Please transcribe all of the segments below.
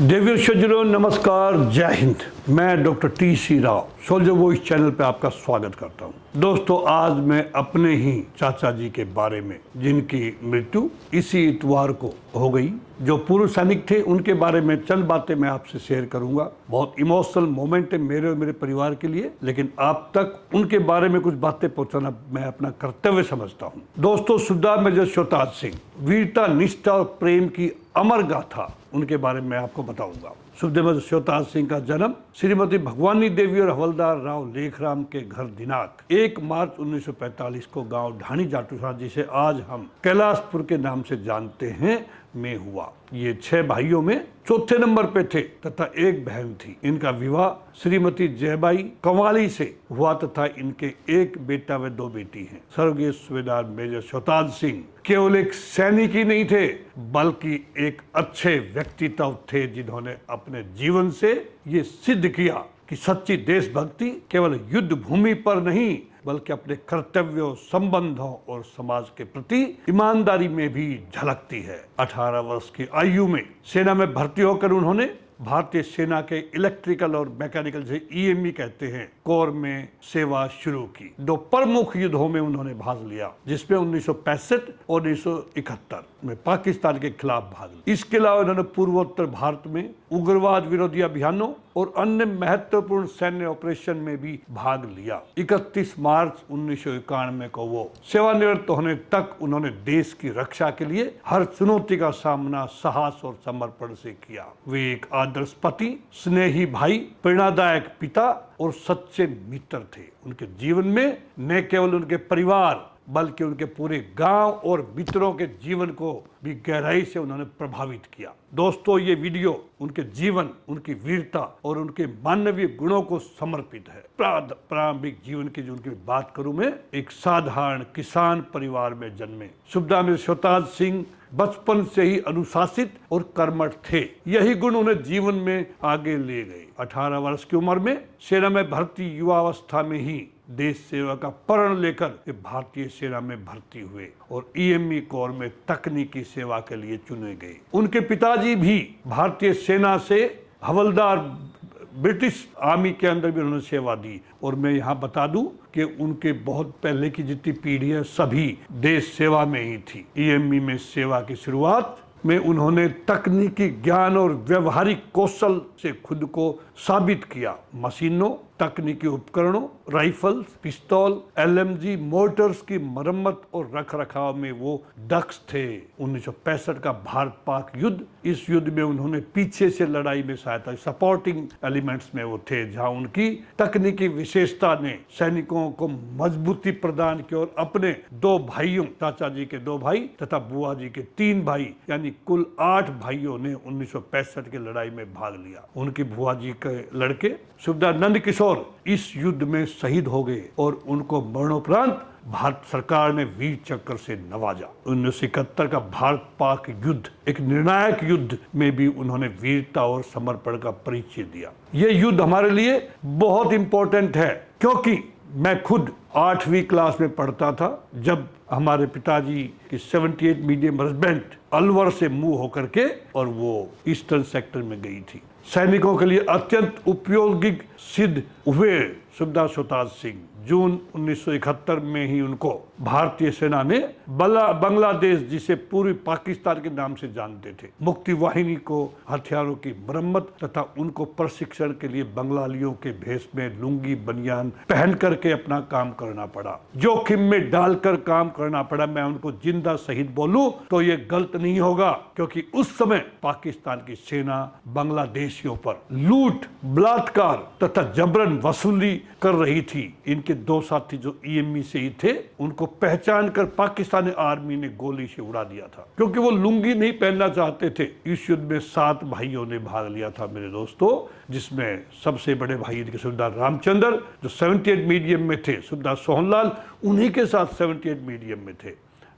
देवियों सज्जनों नमस्कार, जय हिंद। मैं doctor TC. Rao soldier voice channel पे आपका स्वागत करता हूँ। दोस्तों, आज मैं अपने ही चाचा जी के बारे में, जिनकी मृत्यु इसी इतवार को हो गई, जो पूर्व सैनिक थे, उनके बारे में चंद बातें मैं आपसे शेयर करूंगा। बहुत इमोशनल मोमेंट है मेरे और मेरे परिवार के लिए, लेकिन आप तक उनके बारे में कुछ बातें पहुंचाना मैं अपना कर्तव्य समझता हूं। दोस्तों, सुबेदार मेजर श्योताज सिंह, वीरता, निष्ठा और प्रेम की अमर गाथा, उनके बारे में आपको बताऊंगा। सुबेदार मेजर श्योताज सिंह का जन्म श्रीमती भगवानी देवी और हवलदार राव लेखराम के घर दिनांक 1 मार्च 1945 को गांव ढाणी जाटूसा, जिसे आज हम कैलाशपुर के नाम से जानते हैं, में हुआ। ये 6 भाइयों में चौथे नंबर पे थे तथा एक बहन थी। इनका विवाह श्रीमती जयबाई कंवाली से हुआ तथा इनके एक बेटा व 2 बेटी हैं। स्वर्गीय सुबेदार मेजर श्योताज सिंह केवल एक सैनिक ही नहीं थे, बल्कि एक अच्छे व्यक्तित्व थे, जिन्होंने अपने जीवन से ये सिद्ध किया कि सच्ची देशभक्ति केवल युद्ध भूमि पर नहीं, बल्कि अपने कर्तव्यों, संबंधों और समाज के प्रति ईमानदारी में भी झलकती है। 18 वर्ष की आयु में सेना में भर्ती होकर उन्होंने भारतीय सेना के इलेक्ट्रिकल और मैकेनिकल, से ईएमई कहते हैं, कोर में सेवा शुरू की। 2 प्रमुख युद्धों में उन्होंने भाग लिया, जिसमें 1965 और 1971 में पाकिस्तान के खिलाफ भाग लिया। इसके अलावा उन्होंने पूर्वोत्तर भारत में उग्रवाद विरोधी अभियानों और अन्य महत्वपूर्ण सैन्य ऑपरेशन में भी भाग लिया। 31 मार्च 1991 को वो सेवानिवृत्त होने तक उन्होंने देश की रक्षा के लिए हर चुनौती का सामना साहस और समर्पण से किया। वे एक आदर्श पति, स्नेही भाई, प्रेरणादायक पिता और सच्चे मित्र थे। उनके जीवन में न केवल उनके परिवार, बल्कि उनके पूरे गांव और मित्रों के जीवन को भी गहराई से उन्होंने प्रभावित किया। दोस्तों, ये वीडियो उनके जीवन, उनकी वीरता और उनके मानवीय गुणों को समर्पित है। प्रारंभिक जीवन की जो उनकी बात करूं मैं, एक साधारण किसान परिवार में जन्मे सुबेदार मेजर श्योताज सिंह बचपन से ही अनुशासित और कर्मठ थे। यही गुण उन्हें जीवन में आगे ले गए। 18 वर्ष की उम्र में सेना में भर्ती, युवावस्था में ही देश सेवा का प्रण लेकर वे भारतीय सेना में भर्ती हुए और ईएमई कोर में तकनीकी सेवा के लिए चुने गए। उनके पिताजी भी भारतीय सेना से हवलदार, ब्रिटिश आर्मी के अंदर भी उन्होंने सेवा दी। और मैं यहाँ बता दूं कि उनके बहुत पहले की जितनी पीढ़ी है, सभी देश सेवा में ही थी। ईएमई में सेवा की शुरुआत में उन्होंने तकनीकी ज्ञान और व्यवहारिक कौशल से खुद को साबित किया। मशीनों, तकनीकी उपकरणों, राइफल्स, पिस्तौल, एलएमजी, मोटर्स की मरम्मत और रखरखाव में वो दक्ष थे। 1965 का भारत पाक युद्ध, इस युद्ध में उन्होंने पीछे से लड़ाई में सहायता, सपोर्टिंग एलिमेंट्स में वो थे, जहां उनकी तकनीकी विशेषता ने सैनिकों को मजबूती प्रदान की और अपने 2 भाइयों, चाचा जी के 2 भाई तथा बुआ जी के 3 भाई, यानी कुल 8 भाइयों ने 1965 की लड़ाई में भाग लिया। उनकी बुआ जी के लड़के सुबेदार नंद किशोर इस युद्ध में शहीद हो गए और उनको मरणोपरांत भारत सरकार ने वीर चक्र से नवाजा। 1971 का भारत पाक युद्ध एक निर्णायक युद्ध में भी उन्होंने वीरता और समर्पण का परिचय दिया। यह युद्ध हमारे लिए बहुत इंपॉर्टेंट है, क्योंकि मैं खुद 8वीं क्लास में पढ़ता था जब हमारे पिताजी की 78 मीडियम रेजिमेंट अलवर से मूव होकर के और वो ईस्टर्न सेक्टर में गई थी। सैनिकों के लिए अत्यंत उपयोगी सिद्ध हुए सुबेदार श्योताज सिंह। जून 1971 में ही उनको भारतीय सेना ने बांग्लादेश, जिसे पूर्वी पाकिस्तान के नाम से जानते थे, मुक्ति वाहिनी को हथियारों की मरम्मत तथा उनको प्रशिक्षण के लिए बंगालियों के भेष में लुंगी बनियान पहन करके अपना काम करना पड़ा, जोखिम में डालकर काम करना पड़ा। मैं उनको जिंदा शहीद बोलूं तो ये गलत नहीं होगा, क्योंकि उस समय पाकिस्तान की सेना बांग्लादेशियों पर लूट, बलात्कार तथा जबरन वसूली कर रही थी। इनके 2 साथी जो ईएमई से ही थे, उनको पहचान कर पाकिस्तानी आर्मी ने गोली से उड़ा दिया था, क्योंकि वो लुंगी नहीं पहनना चाहते थे। इस युद्ध में 7 भाइयों ने भाग लिया था मेरे दोस्तों, जिसमें सबसे बड़े भाई इनके सुबेदार रामचंद्र, जो 78 मीडियम में थे, सुबेदार सोहनलाल उन्हीं के साथ 78 मीडियम में थे,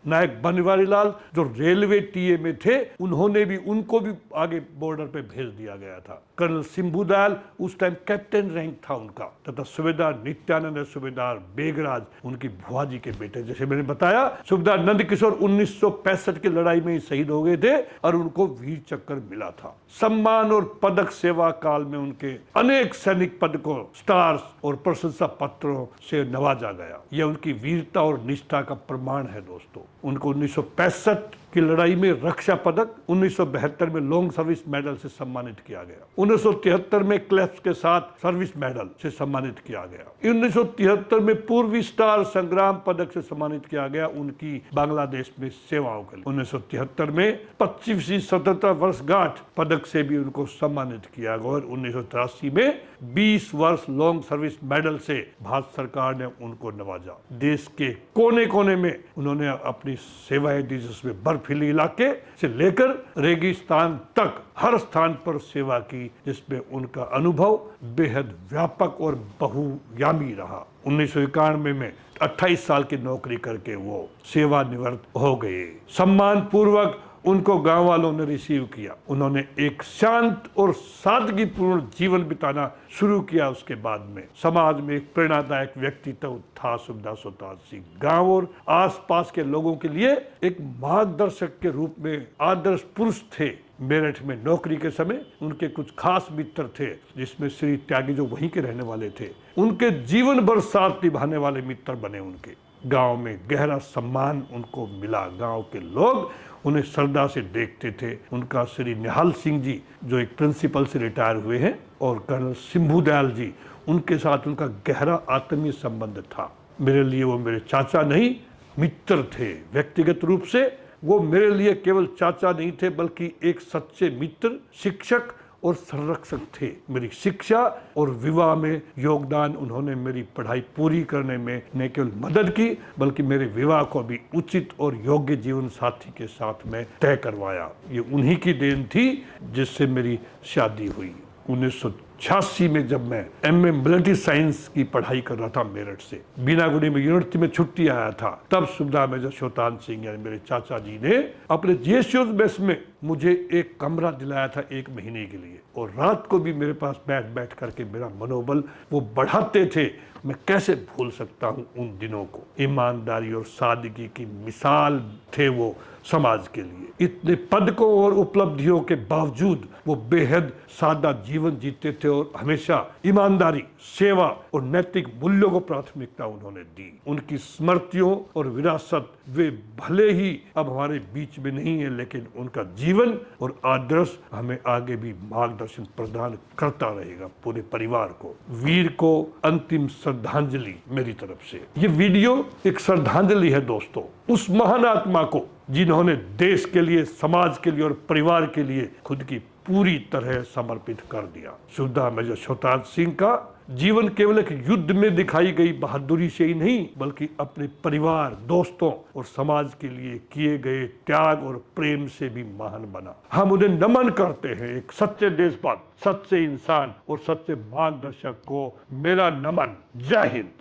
नायक बनवारी लाल जो रेलवे टीए में थे, उन्होंने भी उनको भी आगे बॉर्डर पे भेज दिया गया था। कर्नल सिंभूदयाल उस टाइम कैप्टन रैंक था उनका, तथा सूबेदार नित्यानंद सूबेदार बेगराज उनकी भुआ जी के बेटे। जैसे मैंने बताया, सूबेदार नंद किशोर 1965 की लड़ाई में ही शहीद हो गए थे और उनको वीर चक्र मिला था। सम्मान और पदक सेवा काल में उनके अनेक सैनिक पदकों, स्टार्स और प्रशंसा पत्रों से नवाजा गया। यह उनकी वीरता और निष्ठा का प्रमाण है दोस्तों। उनको 1965 की लड़ाई में रक्षा पदक, 1972 में लॉन्ग सर्विस मेडल से सम्मानित किया गया, 1973 में क्लैप्स के साथ सर्विस मेडल से सम्मानित किया गया, 1973 में पूर्वी स्टार संग्राम पदक से सम्मानित किया गया उनकी बांग्लादेश में सेवाओं के लिए। 1973 में 25वीं स्वतंत्रता वर्षगांठ पदक से भी उनको सम्मानित किया गया और 1983 में 20 वर्ष लॉन्ग सर्विस मेडल से भारत सरकार ने उनको नवाजा। देश के कोने कोने में उन्होंने अपनी सेवाएं दी, जिसमें बर्फीले इलाके से लेकर रेगिस्तान तक हर स्थान पर सेवा की, जिसमें उनका अनुभव बेहद व्यापक और बहुयामी रहा। 1991 में 28 साल की नौकरी करके वो सेवानिवृत्त हो गए। सम्मान पूर्वक उनको गांव वालों ने रिसीव किया। उन्होंने एक शांत और सादगीपूर्ण जीवन बिताना शुरू किया। उसके बाद में समाज में एक प्रेरणादायक व्यक्तित्व था सूबेदार सुल्तान सिंह। गांव और आसपास के लोगों के लिए एक मार्गदर्शक के रूप में आदर्श पुरुष थे। मेरठ में नौकरी के समय उनके कुछ खास मित्र थे, जिसमें श्री त्यागी जो वहीं के रहने वाले थे, उनके जीवन भर साथ निभाने वाले मित्र बने। उनके गांव में गहरा सम्मान उनको मिला। गांव के लोग उन्हें श्रद्धा से देखते थे। उनका श्री निहाल सिंह जी जो एक प्रिंसिपल से रिटायर हुए हैं, और कर्नल सिंभूदयाल जी, उनके साथ उनका गहरा आत्मीय संबंध था। मेरे लिए वो मेरे चाचा नहीं, मित्र थे। व्यक्तिगत रूप से वो मेरे लिए केवल चाचा नहीं थे, बल्कि एक सच्चे मित्र, शिक्षक और संरक्षक थे। मेरी शिक्षा और विवाह में योगदान उन्होंने मेरी पढ़ाई पूरी करने में न केवल मदद की, बल्कि मेरे विवाह को भी उचित और योग्य जीवन साथी के साथ में तय करवाया। ये उन्हीं की देन थी जिससे मेरी शादी हुई। 1986 में जब मैं एमए मिलिट्री साइंस की पढ़ाई कर रहा था मेरठ से, बीनागुड़ी में यूनिवर्सिटी में छुट्टी आया था, तब सूबेदार मेजर सुल्तान सिंह यानी मेरे चाचा जी ने अपने जीएसयूज मेस में मुझे एक कमरा दिलाया था 1 महीने के लिए, और रात को भी मेरे पास बैठ करके मेरा मनोबल वो बढ़ाते थे। मैं कैसे भूल सकता हूँ उन दिनों को। ईमानदारी और सादगी की मिसाल थे वो समाज के लिए। इतने पदकों और उपलब्धियों के बावजूद वो बेहद सादा जीवन जीते थे और हमेशा ईमानदारी, सेवा और नैतिक मूल्यों को प्राथमिकता उन्होंने दी। उनकी स्मृतियों और विरासत वे भले ही अब हमारे बीच में नहीं है, लेकिन उनका जीवन और आदर्श हमें आगे भी मार्गदर्शन प्रदान करता रहेगा पूरे परिवार को। वीर को अंतिम श्रद्धांजलि मेरी तरफ से। ये वीडियो एक श्रद्धांजलि है दोस्तों उस महान आत्मा को जिन्होंने देश के लिए, समाज के लिए और परिवार के लिए खुद की पूरी तरह समर्पित कर दिया। सूबेदार मेजर सुल्तान सिंह का जीवन केवल एक युद्ध में दिखाई गई बहादुरी से ही नहीं, बल्कि अपने परिवार, दोस्तों और समाज के लिए किए गए त्याग और प्रेम से भी महान बना। हम उन्हें नमन करते हैं। एक सच्चे देशभक्त, सच्चे इंसान और सच्चे मार्गदर्शक को मेरा नमन। जय हिंद।